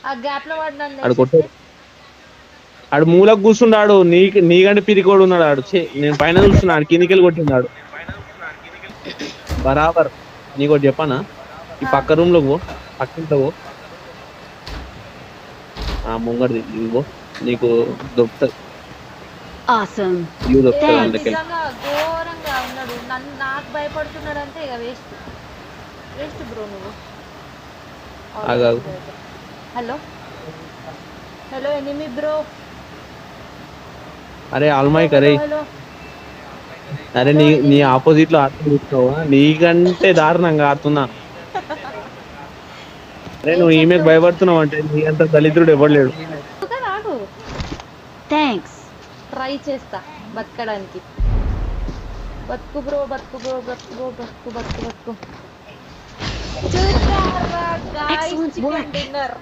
ఆ గ్యాప్ లో వాడు నన్ను ఆడు వేసేస్తే కొట్టాడు. ఆడు మూలకు కూర్చున్నాడు. నీకంటే పిరికోడు ఉన్నాడు ఆడు. నేను పైన చూస్తున్నాడు, కిందికెళ్ళి కొట్టిండాడు బరాబర్. నీకోటి చెప్పనా, ఈ ఆ, పక్క రూమ్ లో పో, పక్కింట్లో పో, ఆ ముంగడిది ఇదిగో, నీకు దొరుకుతుంది. Awesome. వ్యూ ఏ దొరుకుతుంది అందుకెళ్ళి. నిజంగా ఘోరంగా ఉన్నాడు. నాకు భయపడుతున్నాడు అంటే ఇక వేస్ట్ వేస్ట్ బ్రో నువ్వు. ఆగాగు. Hello hello enemy bro. అరే హలో ఆల్మైక్, హలో అరే హలో అరే హలో నీ ఎనిమి. ఆపోజిట్ లో ఆడుతున్నావా? నీకంటే దారుణంగా ఆడుతున్నా. అరే ఏం నువ్వు ఈమెకు చేస్తావు భయపడుతున్నావు అంటే నీ అంత దళిద్రుడు ఎవడు లేడు. రాడు. Thanks. ట్రై చేస్తా బతకడానికి. బతుకు బ్రో బతుకు బ్రో బతుకు బ్రో బతుకు బతుకు బతుకు. చూసారా guys, Excellent chicken work. Dinner.